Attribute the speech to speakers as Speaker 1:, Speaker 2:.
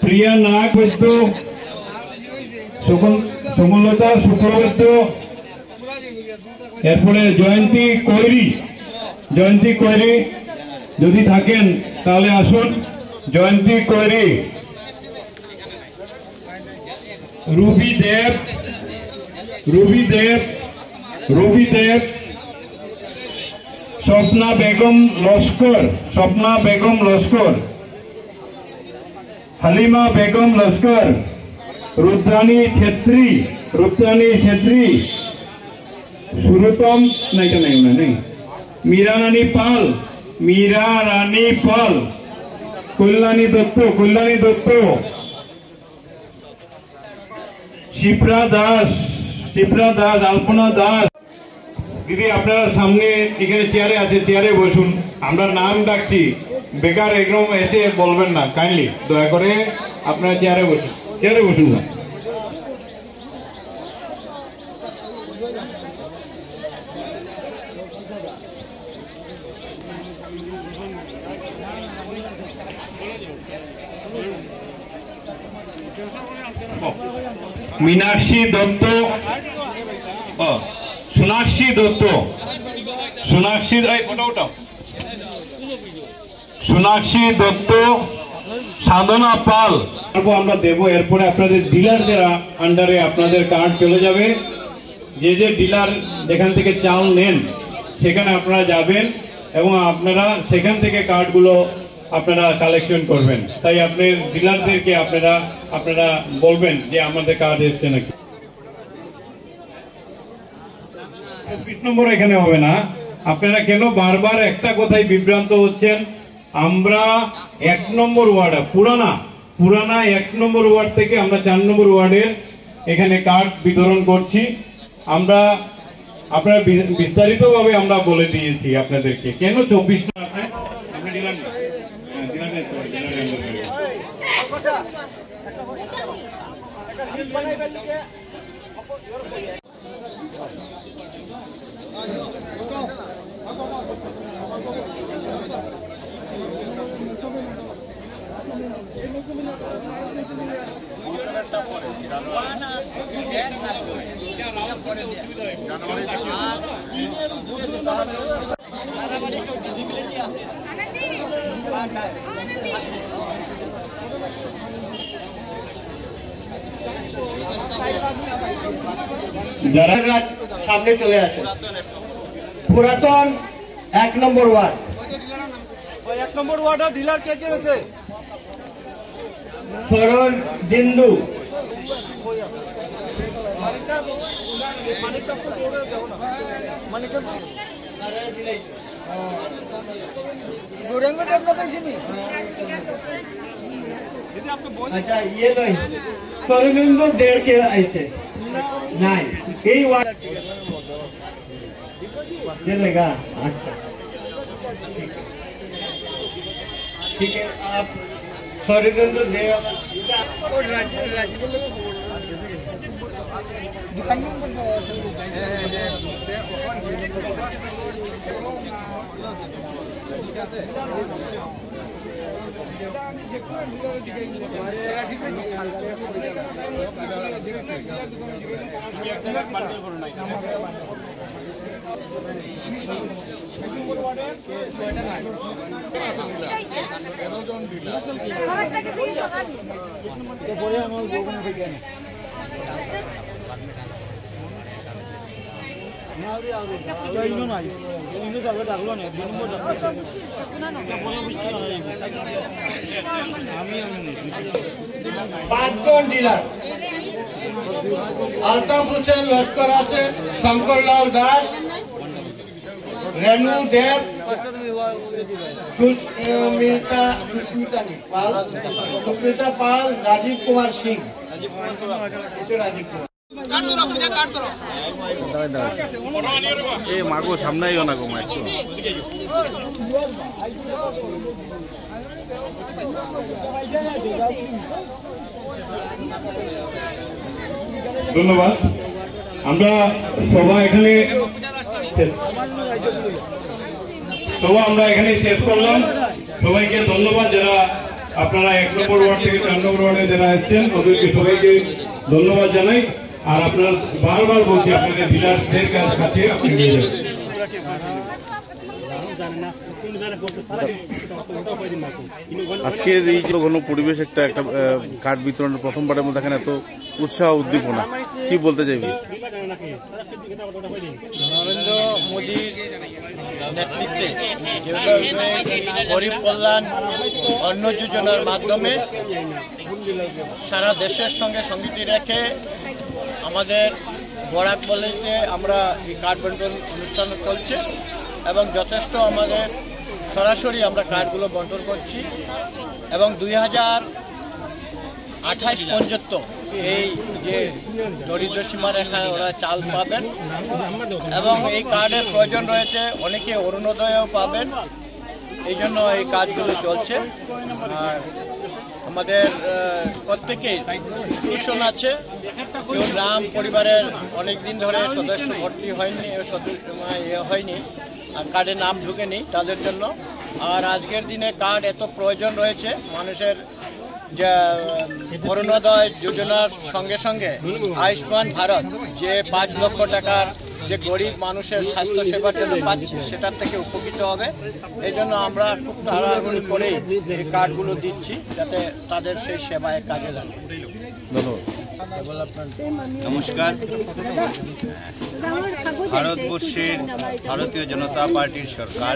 Speaker 1: প্রিয়া নাগ বৈদ্য, সুমলতা শুক্রবৈদ্য, এরপরে জয়ন্তী কৈরি যদি থাকেন তাহলে আসুন। জয়ন্তী কৈরি, রুবি দেব, স্বপ্না বেগম লস্কর, হালিমা বেগম লস্কর, রুদ্রানী ছেত্রী, সুরতম नहीं, मीरा रानी पाल, कल्याणी दत्त, शिप्रा दास, अल्पना दास। দিদি আপনারা সামনে এখানে চেয়ারে আছে, চেয়ারে বসুন। আমরা নাম ডাকছি, বেকার একদম এসে বলবেন না, কাইন্ডলি দয়া করে আপনারা চেয়ারে বসুন না। মীনাক্ষী দত্ত, সোনাক্ষী দত্ত, সাধনা পাল আমরা দেব। এরপরে আপনাদের ডিলারদের আন্ডারে আপনাদের কার্ড চলে যাবে। যে ডিলার যেখান থেকে চাল নেন সেখানে আপনারা যাবেন এবং আপনারা সেখান থেকে কার্ডগুলো আপনারা কালেকশন করবেন। তাই আপনি ডিলারদেরকে আপনারা বলবেন যে আমাদের কার্ড এসছে নাকি। 24 নম্বর এখানে হবে না। আপনারা কেন বারবার একটা কথাই বিভ্রান্ত হচ্ছেন? আমরা 1 নম্বর ওয়ার্ড, পুরানা 1 নম্বর ওয়ার্ড থেকে আমরা 4 নম্বর ওয়ার্ডের এখানে কার্ড বিতরণ করছি। আপনারা বিস্তারিত ভাবে আমরা বলে দিয়েছি আপনাদেরকে। কেন 24 যারা সামনে চলে আসে, পুরাতন 1 নম্বর ওয়ার্ড,
Speaker 2: 1 নম্বর ওয়ার্ডের ডিলার কে রয়েছে?
Speaker 1: সরল বিন্দু, अच्छा ये नहीं सरबिंदु 1.5 के ऐसे नहीं यही वार्ड चलेगा। अच्छा ठीक है, आप सरबिंदु पांचজন ডিলার আলতাফ হোসেন লস্কর আছে, শঙ্করলাল দাস, রেণু দেব, সুস্মিতা পাল, রাজীব কুমার সিং।
Speaker 3: মাগো সামনে না গো মা
Speaker 1: ধন্যবাদ। আমরা সবাই এখানে তবু আমরা এখানে শেষ করলাম। সবাইকে ধন্যবাদ, যারা আপনারা 1 নম্বর ওয়ার্ড থেকে 4 নম্বর ওয়ার্ডে যারা এসেছেন ওদেরকে সবাইকে ধন্যবাদ জানাই। আর আপনার বারবার বলছি আপনাদের ডিলারদের কাছে আপনি নিয়ে যাবেন।
Speaker 3: আজকের এই যে ঘন পরিবেশ একটা কার্ড বিতরণের প্রথমবারের মধ্যে এখানে এত উৎসাহ উদ্দীপনা, কি বলতে চাইবি?
Speaker 2: নরেন্দ্র মোদীর নেতৃত্বে যেভাবে গরিব কল্যাণ অন্ন যোজনার মাধ্যমে সারা দেশের সঙ্গে সংগতি রেখে আমাদের বরাকবলিতে আমরা এই কার্ড বন্টন অনুষ্ঠান চলছে এবং যথেষ্ট আমাদের সরাসরি আমরা কার্ডগুলো বন্টন করছি এবং 2028 পর্যন্ত এই যে দরিদ্র সীমারেখায় ওরা চাল পাবেন এবং এই কার্ডের প্রয়োজন রয়েছে, অনেকে অরুণোদয়ও পাবেন। এই জন্য এই কাজগুলো চলছে। আর আমাদের প্রত্যেকেই টিউশন আছে, কেউ গ্রাম পরিবারের অনেক দিন ধরে সদস্য ভর্তি হয়নি, হয়নি আর কার্ডে নাম ঢুকেনি তাদের জন্য। আর আজকের দিনে কার্ড এত প্রয়োজন রয়েছে মানুষের, যে অরুণোদয় যোজনার সঙ্গে সঙ্গে আয়ুষ্মান ভারত যে 5 লক্ষ টাকার যে গরিব মানুষের স্বাস্থ্য সেবার জন্য পাচ্ছে সেটার থেকে উপকৃত হবে। এই জন্য আমরা খুব তাড়াহুড়ি করেই এই কার্ডগুলো দিচ্ছি যাতে তাদের সেই সেবায় কাজে লাগে।
Speaker 4: নমস্কার। ভারতবর্ষের ভারতীয় জনতা পার্টির সরকার